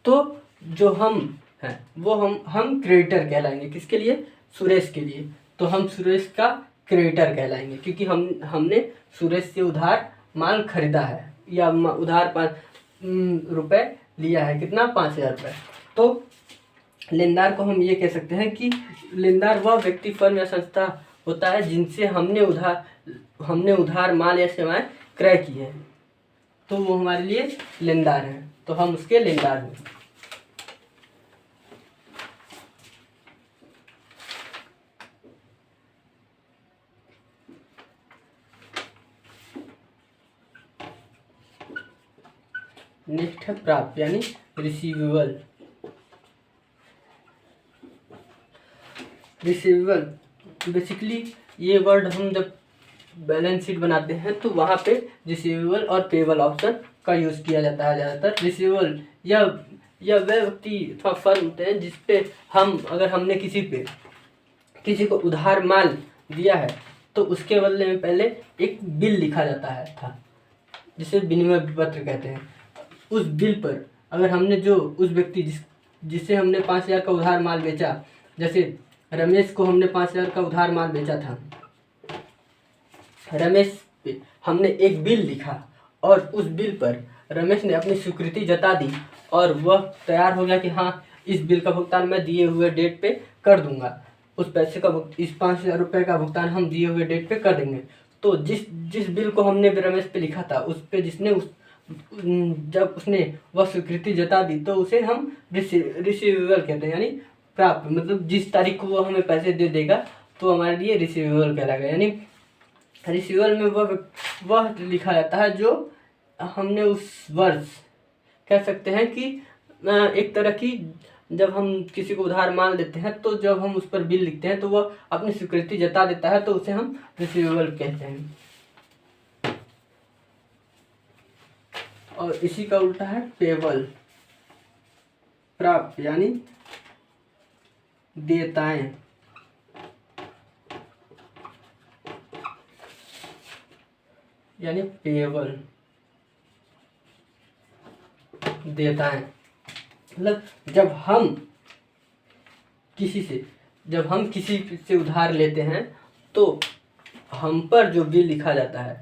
[SPEAKER 1] तो जो हम हैं वो हम क्रेडिटर कहलाएंगे। किसके लिए? सुरेश के लिए। तो हम सुरेश का क्रेडिटर कहलाएंगे क्योंकि हमने सुरेश से उधार माल खरीदा है या उधार रुपये लिया है। कितना? 5,000 रुपये। तो लेनदार को हम ये कह सकते हैं कि लेनदार वह व्यक्ति फर्म या संस्था होता है जिनसे हमने उधार माल या सेवाएं क्रय की है, तो वो हमारे लिए लेनदार हैं, तो हम उसके लेनदार हैं। नेक्स्ट है प्राप्त यानी रिसीवेबल। बेसिकली ये वर्ड हम जब बैलेंस शीट बनाते हैं तो वहाँ पे रिसीवेबल और पेएबल ऑप्शन का यूज़ किया जाता है ज़्यादातर। रिसीवेबल या वह व्यक्ति अथवा फर्म होते हैं जिस पे अगर हमने किसी को उधार माल दिया है तो उसके बदले में पहले एक बिल लिखा जाता है था जिसे विनिमय पत्र कहते हैं। उस बिल पर अगर हमने जो उस व्यक्ति जिससे हमने 5,000 का उधार माल बेचा, जैसे रमेश को हमने 5,000 का उधार माल बेचा था, रमेश पे हमने एक बिल लिखा और उस बिल पर रमेश ने अपनी स्वीकृति जता दी और वह तैयार हो गया कि हाँ इस बिल का भुगतान मैं दिए हुए डेट पे कर दूंगा, उस पैसे का इस 5,000 रुपये का भुगतान हम दिए हुए डेट पे कर देंगे। तो जिस बिल को हमने रमेश पे लिखा था उस पे जब उसने वह स्वीकृति जता दी तो उसे हम रिसीवेबल कहते हैं यानी प्राप्त। मतलब जिस तारीख को वो हमें पैसे दे देगा तो हमारे लिए रिसीवेबल कहलाएगा। यानी रिसीवेबल में वह लिखा जाता है जो हमने उस वर्ष, कह सकते हैं कि एक तरह की जब हम किसी को उधार माल देते हैं तो जब हम उस पर बिल लिखते हैं तो वह अपनी स्वीकृति जता देता है तो उसे हम रिसीवेबल कहते हैं। और इसी का उल्टा है पेएबल, प्राप्त यानी देयताएं। यानी पेएबल देयताएं, मतलब जब हम किसी से, जब हम किसी से उधार लेते हैं तो हम पर जो बिल लिखा जाता है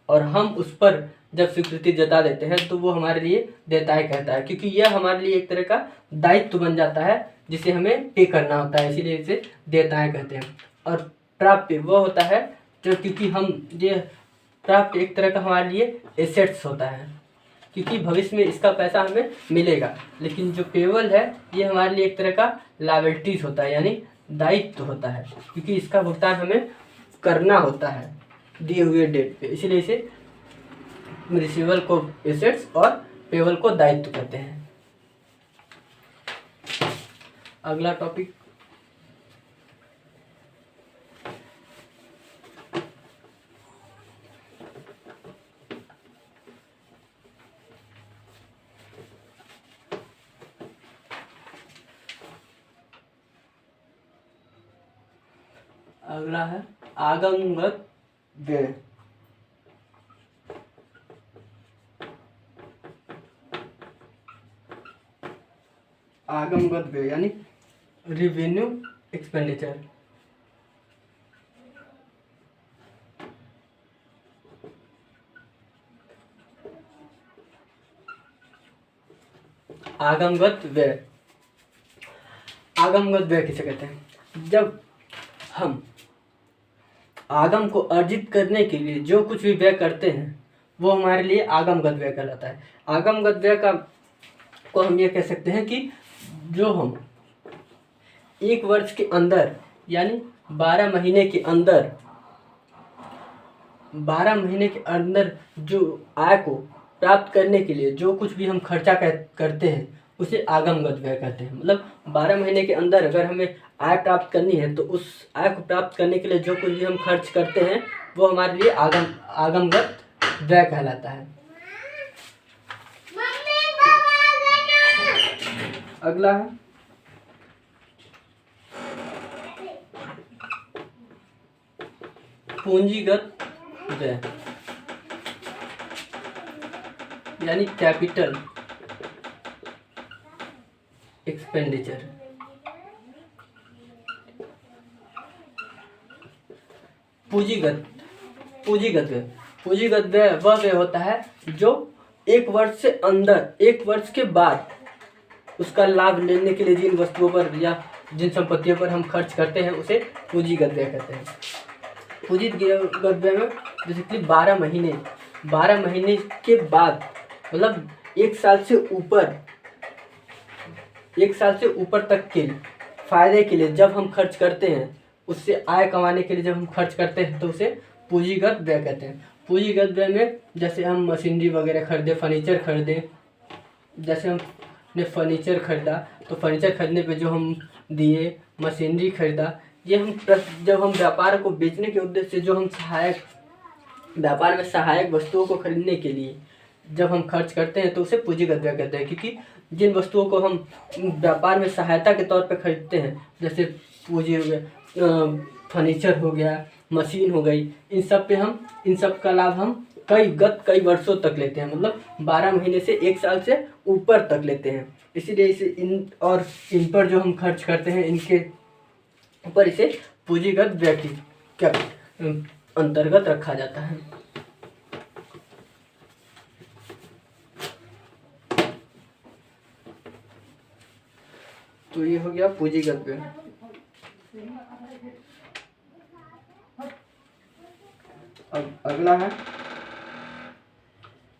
[SPEAKER 1] और हम उस पर जब स्वीकृति जता देते हैं तो वो हमारे लिए देयताएँ कहता है, क्योंकि यह हमारे लिए एक तरह का दायित्व बन जाता है जिसे हमें पे करना होता है, इसीलिए इसे देयताएँ कहते हैं। और प्राप्य वो होता है जो, क्योंकि हम ये प्राप्य एक तरह का हमारे लिए एसेट्स होता है, क्योंकि भविष्य में इसका पैसा हमें मिलेगा। लेकिन जो पेबल है ये हमारे लिए एक तरह का लायबिलिटीज होता है, यानी दायित्व होता है, क्योंकि इसका भुगतान हमें करना होता है दिए हुए डेट पे, इसीलिए इसे रिसीवेबल को एसेट्स और पेबल को दायित्व कहते हैं। अगला टॉपिक अगला है आगमगत व्यय। आगमगत व्यय यानी रेवेन्यू एक्सपेंडिचर। आगमगत व्यय, आगमगत व्यय किसे कहते हैं? जब हम आगम को अर्जित करने के लिए जो कुछ भी व्यय करते हैं वो हमारे लिए आगमगत व्यय कहलाता है। आगमगत व्यय का को हम ये कह सकते हैं कि जो हम एक वर्ष के अंदर यानी 12 महीने के अंदर 12 महीने के अंदर जो आय को प्राप्त करने के लिए जो कुछ भी हम खर्चा करते हैं उसे आगमगत व्यय कहते हैं। मतलब 12 महीने के अंदर अगर हमें आय प्राप्त करनी है तो उस आय को प्राप्त करने के लिए जो कुछ भी हम खर्च करते हैं वो हमारे लिए आगमगत व्यय कहलाता है। अगला है पूंजीगत व्यय यानी कैपिटल एक्सपेंडिचर। पूंजीगत व्यय वह व्यय होता है जो एक वर्ष से अंदर, एक वर्ष के बाद उसका लाभ लेने के लिए जिन वस्तुओं पर या जिन संपत्तियों पर हम खर्च करते हैं उसे पूंजीगत व्यय कहते हैं। पूंजीगत व्यय में जैसे कि 12 महीने के बाद, मतलब एक साल से ऊपर तक के फायदे के लिए जब हम खर्च करते हैं, उससे आय कमाने के लिए जब हम खर्च करते हैं तो उसे पूंजीगत व्यय कहते हैं। पूंजीगत व्यय में जैसे हम मशीनरी वगैरह खरीदे, फर्नीचर खरीदे, जैसे हमने फर्नीचर खरीदा तो फर्नीचर खरीदने पे जो हम दिए, मशीनरी खरीदा, ये हम जब हम व्यापार को बेचने के उद्देश्य से जो हम व्यापार में सहायक वस्तुओं को खरीदने के लिए जब हम खर्च करते हैं तो उसे पूंजीगत व्यय कहते हैं। क्योंकि जिन वस्तुओं को हम व्यापार में सहायता के तौर पर खरीदते हैं, जैसे पूंजी हो गया, फर्नीचर हो गया, मशीन हो गई, इन सब का लाभ हम कई वर्षों तक लेते हैं, मतलब 12 महीने से एक साल से ऊपर तक लेते हैं। इसीलिए इसे इन पर जो हम खर्च करते हैं इनके ऊपर इसे पूंजीगत व्यय के अंतर्गत रखा जाता है। तो ये हो गया पूंजीगत व्यय। अब अगला है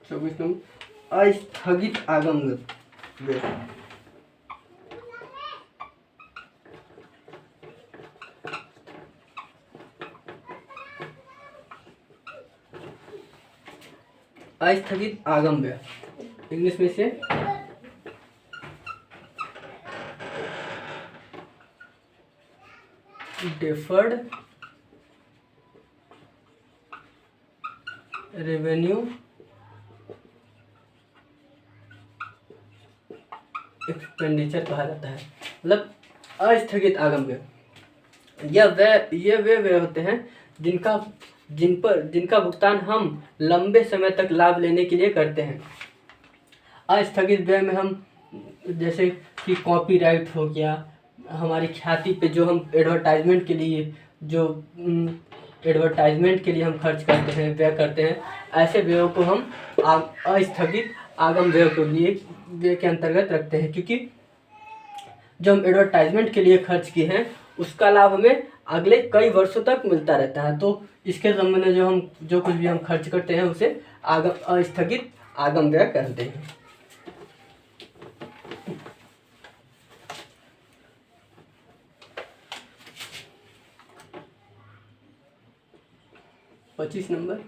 [SPEAKER 1] 24 नंबर अस्थगित आगमगत व्यय। अस्थगित आगम व्यय इंग्लिश में से डेफर्ड रेवेन्यू एक्सपेंडिचर कहा जाता है। मतलब अस्थगित आगम व्यय ये व्यय होते हैं जिनका भुगतान हम लंबे समय तक लाभ लेने के लिए करते हैं। अस्थगित व्यय में हम जैसे कि कॉपीराइट हो गया, हमारी ख्याति पे जो हम एडवर्टाइजमेंट के लिए हम खर्च करते हैं, व्यय करते हैं, ऐसे व्ययों को हम अस्थगित आगम व्यय के अंतर्गत रखते हैं, क्योंकि जो हम एडवर्टाइजमेंट के लिए खर्च किए हैं उसका लाभ हमें अगले कई वर्षों तक मिलता रहता है। तो इसके संबंध में जो कुछ भी हम खर्च करते हैं उसे अस्थगित आगम व्यय कहते हैं। पच्चीस नंबर,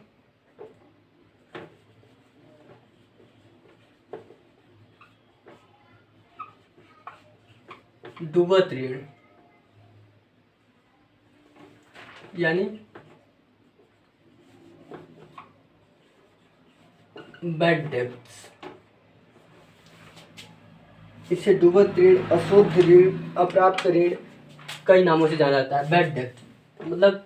[SPEAKER 1] डूबत ऋण यानी बैड डेब्ट्स। इसे डूबत ऋण, अशुद्ध ऋण, अप्राप्त ऋण, कई नामों से जाना जाता है। बैड डेब्ट मतलब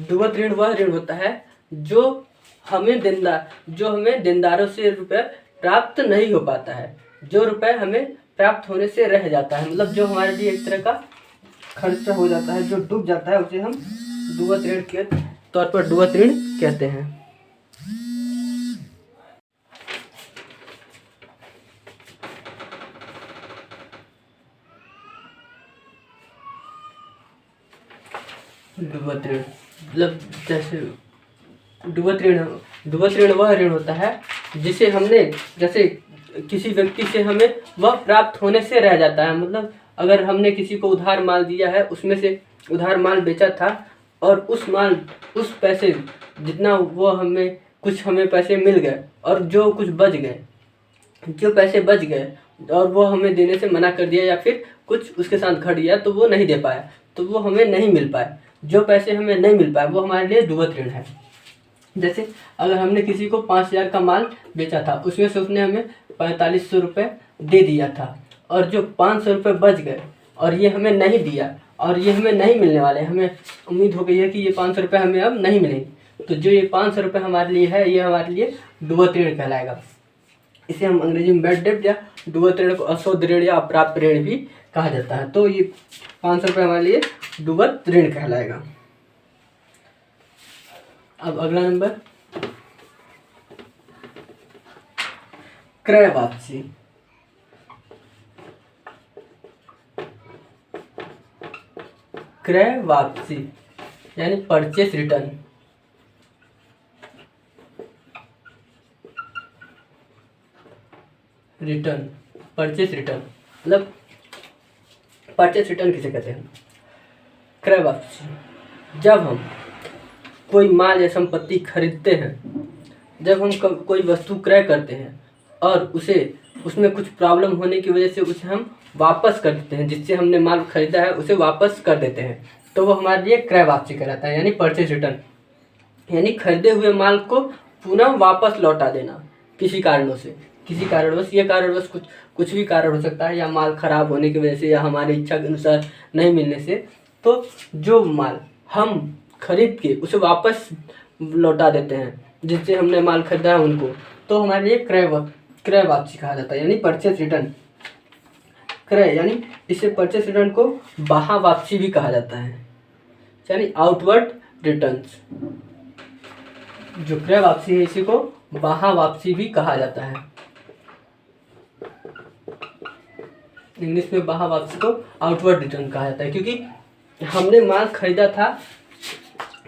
[SPEAKER 1] डूबत ऋण वह ऋण होता है जो हमें देनदारों से रुपये प्राप्त नहीं हो पाता है, जो रुपये हमें प्राप्त होने से रह जाता है, मतलब जो हमारे लिए एक तरह का खर्चा हो जाता है, जो डूब जाता है, उसे हम डूबत ऋण के तौर पर डूबत ऋण कहते हैं। डूबत ऋण मतलब जैसे डूबत ऋण वह ऋण होता है जिसे हमने, जैसे किसी व्यक्ति से हमें वह प्राप्त होने से रह जाता है, मतलब अगर हमने किसी को उधार माल दिया है, उसमें से उधार माल बेचा था और उस पैसे जितना वो हमें पैसे मिल गए और जो पैसे बच गए और वो हमें देने से मना कर दिया या फिर कुछ उसके साथ घट गया तो वो नहीं दे पाया, तो वो हमें नहीं मिल पाए, जो पैसे हमें नहीं मिल पाए वो हमारे लिए डूबत ऋण है। जैसे अगर हमने किसी को 5,000 का माल बेचा था, उसमें से उसने हमें 4500 रुपये दे दिया था और जो 500 रुपये बच गए और ये हमें नहीं दिया और ये हमें नहीं मिलने वाले, हमें उम्मीद हो गई है कि ये 500 रुपये हमें अब नहीं मिलेंगे, तो जो ये 500 रुपये हमारे लिए है ये हमारे लिए डूबत ऋण कहलाएगा। इसे हम अंग्रेजी में बैड डेब्ट या डूबत ऋण को अशुद्ध ऋण या अप्राप्त ऋण भी कहा जाता है। तो ये 500 रुपये हमारे लिए डूबत ऋण कहलाएगा। अब अगला नंबर, क्रय वापसी। क्रय वापसी यानी परचेस रिटर्न। परचेस रिटर्न मतलब परचेस रिटर्न किसे कहते हैं? क्रय वापसी जब हम कोई माल या संपत्ति खरीदते हैं, जब हम कोई वस्तु क्रय करते हैं और उसमें कुछ प्रॉब्लम होने की वजह से उसे हम वापस कर देते हैं, जिससे हमने माल खरीदा है उसे वापस कर देते हैं, तो वो हमारे लिए क्रय वापसी कहलाता है, यानी परचेज रिटर्न। यानी खरीदे हुए माल को पुनः वापस लौटा देना किसी कारणवश। ये कारणवश कुछ भी कारण हो सकता है, या माल खराब होने की वजह से या हमारी इच्छा के अनुसार नहीं मिलने से। तो जो माल हम खरीद के उसे वापस लौटा देते हैं जिससे हमने माल खरीदा है उनको, तो हमारे लिए क्रय वापसी कहा जाता है, यानी परचेस रिटर्न। क्रय यानी इसे परचेस रिटर्न को बाह्य वापसी भी कहा जाता है, यानी आउटवर्ड रिटर्न्स। जो क्रय वापसी है इसी को बाह्य वापसी भी कहा जाता है। इंग्लिश में बाह्य वापसी को आउटवर्ड रिटर्न कहा जाता है, क्योंकि हमने माल खरीदा था,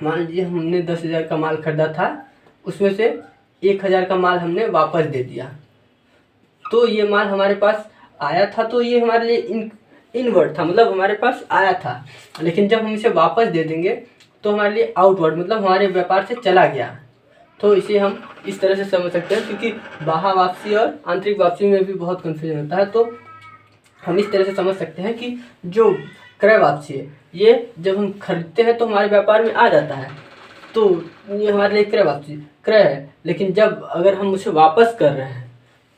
[SPEAKER 1] मान लीजिए हमने 10,000 का माल खरीदा था, उसमें से 1,000 का माल हमने वापस दे दिया, तो ये माल हमारे पास आया था, तो ये हमारे लिए इनवर्ड था, मतलब हमारे पास आया था, लेकिन जब हम इसे वापस दे देंगे तो हमारे लिए आउटवर्ड मतलब हमारे व्यापार से चला गया। तो इसे हम इस तरह से समझ सकते हैं, क्योंकि बाह्य वापसी और आंतरिक वापसी में भी बहुत कन्फ्यूजन होता है। तो हम इस तरह से समझ सकते हैं कि जो क्रय वापसी है ये जब हम खरीदते हैं तो हमारे व्यापार में आ जाता है, तो ये हमारे लिए क्रय है, लेकिन जब अगर हम उसे वापस कर रहे हैं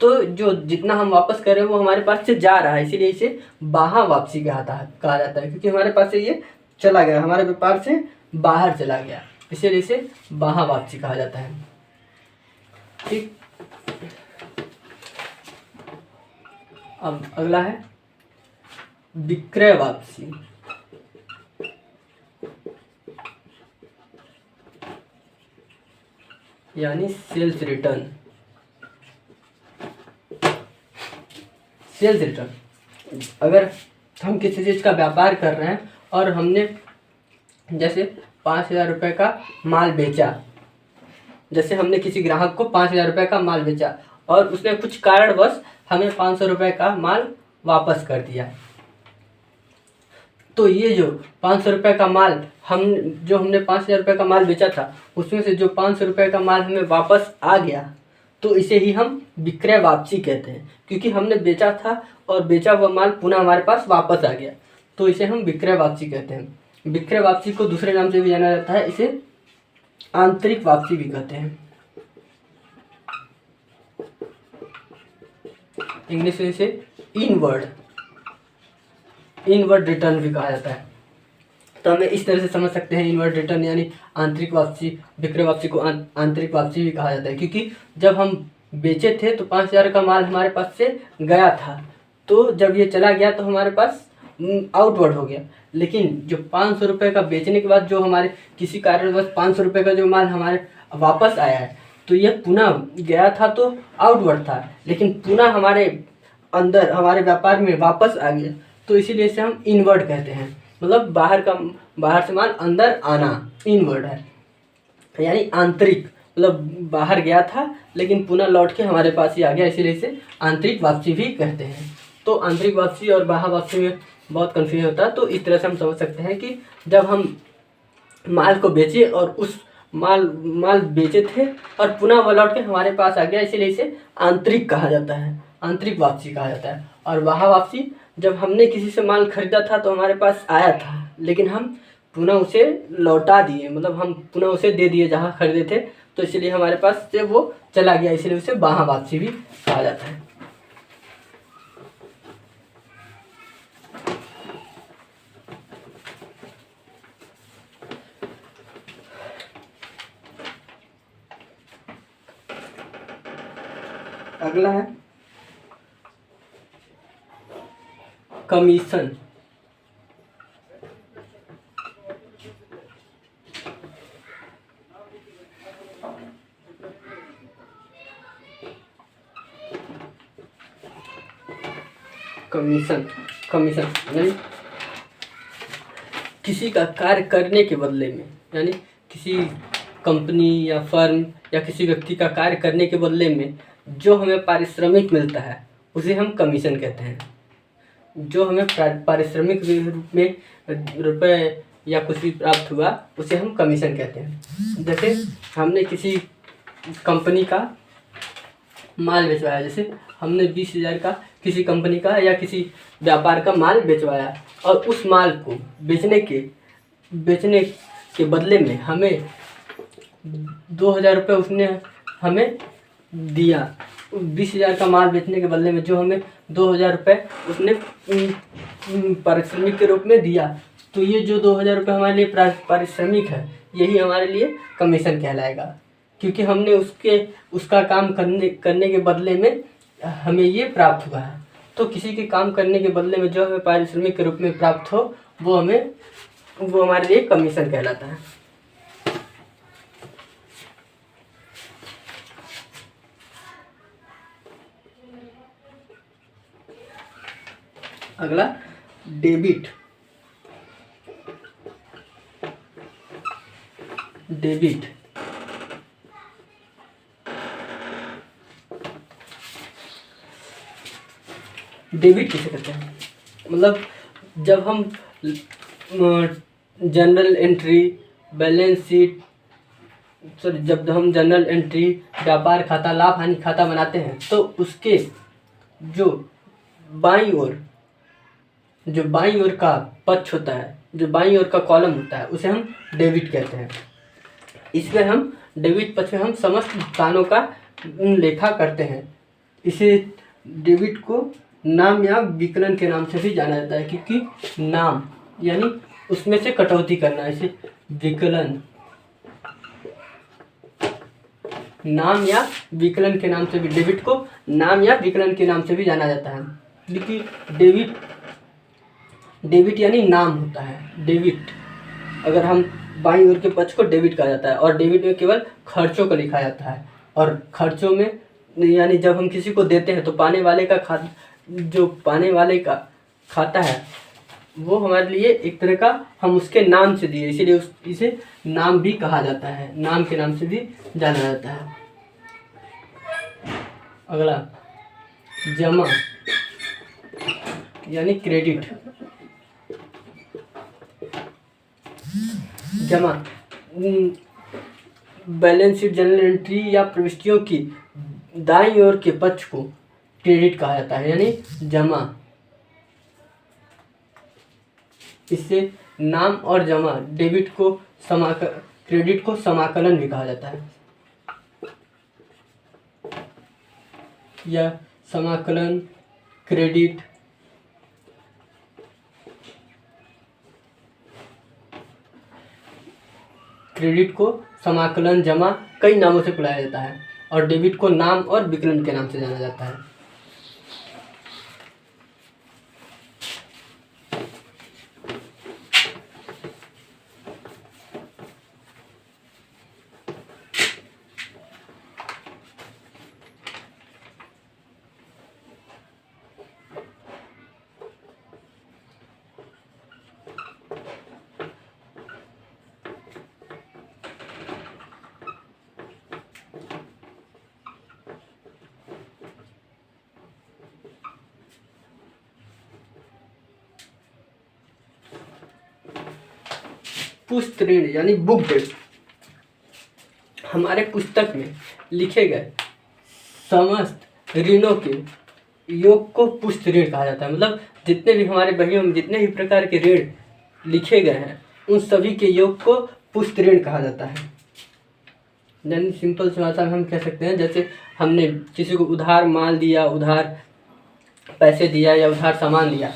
[SPEAKER 1] तो जो जितना हम वापस कर रहे हैं वो हमारे पास से जा रहा है, इसीलिए इसे बाह्य वापसी कहा जाता है, क्योंकि हमारे पास से ये चला गया, हमारे व्यापार से बाहर चला गया, इसीलिए इसे बाह्य वापसी कहा जाता है। ठीक, अब अगला है विक्रय वापसी, यानी सेल्स रिटर्न। सेल्स रिटर्न, अगर हम किसी चीज़ का व्यापार कर रहे हैं और हमने जैसे 5,000 रुपये का माल बेचा, जैसे हमने किसी ग्राहक को 5,000 रुपये का माल बेचा और उसने कुछ कारणवश हमें 500 रुपये का माल वापस कर दिया, तो ये जो 500 रुपये का माल हमने 5,000 रुपये का माल बेचा था, उसमें से जो 500 रुपये का माल हमें वापस आ गया, तो इसे ही हम विक्रय वापसी कहते हैं। क्योंकि हमने बेचा था और बेचा हुआ माल पुनः हमारे पास वापस आ गया, तो इसे हम विक्रय वापसी कहते हैं। विक्रय वापसी को दूसरे नाम से भी जाना जाता है, इसे आंतरिक वापसी भी कहते हैं। इंग्लिश में इसे इनवर्ड रिटर्न भी कहा जाता है। तो हमें इस तरह से समझ सकते हैं, इनवर्ड रिटर्न यानी आंतरिक वापसी, विक्रय वापसी को आंतरिक वापसी भी कहा जाता है। क्योंकि जब हम बेचे थे तो 5,000 का माल हमारे पास से गया था, तो जब ये चला गया तो हमारे पास आउटवर्ड हो गया। लेकिन जो 500 रुपये का बेचने के बाद जो हमारे किसी कारणवश 500 रुपये का जो माल हमारे वापस आया है, तो यह पुनः गया था तो आउटवर्ड था, लेकिन पुनः हमारे अंदर हमारे व्यापार में वापस आ गया, तो इसीलिए इसे हम इनवर्ड कहते हैं। मतलब बाहर से माल अंदर आना इनवर्ड है, यानी आंतरिक, मतलब बाहर गया था लेकिन पुनः लौट के हमारे पास ही आ गया, इसीलिए इसे आंतरिक वापसी भी कहते हैं। तो आंतरिक वापसी और बाह्य वापसी में बहुत कन्फ्यूजन होता है। तो इस तरह से हम समझ सकते हैं कि जब हम माल को बेचे और उस माल बेचे थे और पुनः वो लौट के हमारे पास आ गया, इसीलिए इसे आंतरिक कहा जाता है, आंतरिक वापसी कहा जाता है। और बाह्य वापसी, जब हमने किसी से माल खरीदा था तो हमारे पास आया था, लेकिन हम पुनः उसे लौटा दिए, मतलब हम पुनः उसे दे दिए जहाँ खरीदे थे, तो इसलिए हमारे पास से वो चला गया, इसलिए उसे बाह्य वापसी भी कहा जाता है। अगला है कमीशन। कमीशन यानी किसी का कार्य करने के बदले में, यानी किसी कंपनी या फर्म या किसी व्यक्ति का कार्य करने के बदले में जो हमें पारिश्रमिक मिलता है उसे हम कमीशन कहते हैं। जो हमें पारिश्रमिक के रूप में रुपए या कुछ भी प्राप्त हुआ उसे हम कमीशन कहते हैं। जैसे हमने किसी कंपनी का माल बेचवाया, जैसे हमने 20,000 का किसी कंपनी का या किसी व्यापार का माल बेचवाया और उस माल को बेचने के बदले में हमें 2,000 रुपये उसने हमें दिया। 20,000 का माल बेचने के बदले में जो हमें 2,000 रुपये उसने पारिश्रमिक के रूप में दिया, तो ये जो 2,000 रुपये हमारे लिए पारिश्रमिक है, यही हमारे लिए कमीशन कहलाएगा। क्योंकि हमने उसका काम करने के बदले में हमें ये प्राप्त हुआ है। तो किसी के काम करने के बदले में जो हमें पारिश्रमिक के रूप में प्राप्त हो वो हमारे लिए कमीशन कहलाता है। अगला डेबिट। डेबिट किसे कहते हैं? मतलब जब हम जनरल एंट्री, बैलेंस शीट, जब हम जनरल एंट्री, व्यापार खाता, लाभ हानि खाता बनाते हैं, तो उसके जो बाईं ओर का पक्ष होता है, जो बाईं ओर का कॉलम होता है, उसे हम डेबिट कहते हैं। इसमें हम डेबिट पक्ष में हम समस्त भुगतानों का लेखा करते हैं। इसे डेबिट को नाम या विकलन के नाम से भी जाना जाता है, क्योंकि नाम यानी उसमें से कटौती करना, इसे विकलन, नाम या विकलन के नाम से भी, डेबिट को नाम या विकलन के नाम से भी जाना जाता है। क्योंकि डेबिट डेबिट यानी नाम होता है, डेबिट। अगर हम बाईं ओर के पक्ष को डेबिट कहा जाता है, और डेबिट में केवल खर्चों को लिखा जाता है। और खर्चों में यानी जब हम किसी को देते हैं तो पाने वाले का जो पाने वाले का खाता है वो हमारे लिए एक तरह का, हम उसके नाम से दिए, इसीलिए इसे नाम भी कहा जाता है, नाम के नाम से भी जाना जाता है। अगला जमा यानी क्रेडिट। जमा बैलेंस शीट, जर्नल एंट्री या प्रविष्टियों की दाईं ओर के पक्ष को क्रेडिट कहा जाता है, यानी जमा। इससे नाम और जमा, डेबिट को क्रेडिट को समाकलन भी कहा जाता है, या समाकलन, क्रेडिट। क्रेडिट को समाकलन, जमा कई नामों से बुलाया जाता है, और डेबिट को नाम और विकलन के नाम से जाना जाता है। पुस्त ऋण यानी बुक डेट। हमारे पुस्तक में लिखे गए समस्त ऋणों के योग को पुस्त ऋण कहा जाता है। मतलब जितने भी हमारे बहियों में जितने भी प्रकार के ऋण लिखे गए हैं उन सभी के योग को पुस्त ऋण कहा जाता है। यानी सिंपल सी भाषा में हम कह सकते हैं, जैसे हमने किसी को उधार माल दिया, उधार पैसे दिया या उधार सामान लिया,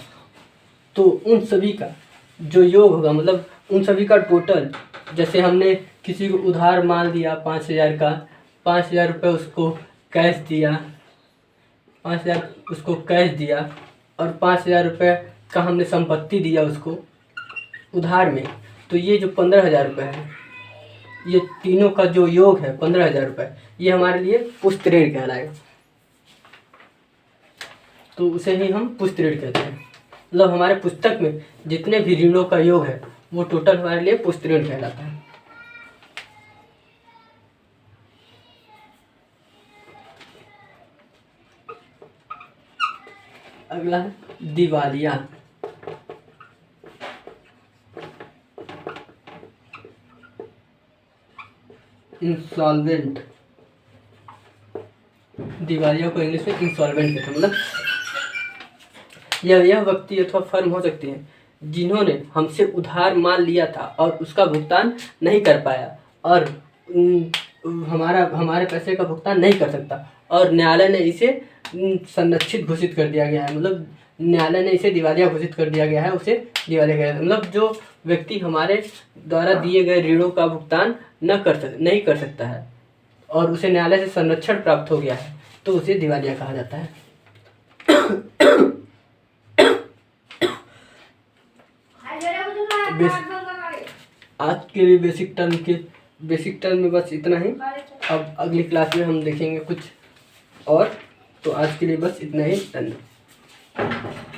[SPEAKER 1] तो उन सभी का जो योग होगा, मतलब उन सभी का टोटल, जैसे हमने किसी को उधार माल दिया 5,000 का, 5,000 रुपये उसको कैश दिया, 5,000 उसको कैश दिया, और 5,000 रुपये का हमने संपत्ति दिया उसको उधार में, तो ये जो 15,000 रुपये है, ये तीनों का जो योग है 15,000 रुपये, ये हमारे लिए पुस्त ऋण कहलाएगा। तो उसे ही हम पुस्त ऋण कहते हैं। मतलब हमारे पुस्तक में जितने भी ऋणों का योग है वो टोटल हमारे लिए पुस्त ऋण कहलाता है। अगला है दिवालिया। इंसॉल्वेंट, दिवालिया को इंग्लिश में इंसॉल्वेंट कहते हैं। मतलब यह व्यक्ति अथवा फर्म हो सकती है जिन्होंने हमसे उधार माल लिया था और उसका भुगतान नहीं कर पाया, और हमारे पैसे का भुगतान नहीं कर सकता, और न्यायालय ने इसे संरक्षित घोषित कर दिया गया है। मतलब न्यायालय ने इसे दिवालिया घोषित कर दिया गया है, उसे दिवालिया कहते हैं। मतलब जो व्यक्ति हमारे द्वारा दिए गए ऋणों का भुगतान नहीं कर सकता है और उसे न्यायालय से संरक्षण प्राप्त हो गया है, तो उसे दिवालिया कहा जाता है। आज के लिए बेसिक टर्म में बस इतना ही। अब अगली क्लास में हम देखेंगे कुछ और। तो आज के लिए बस इतना ही। धन्यवाद।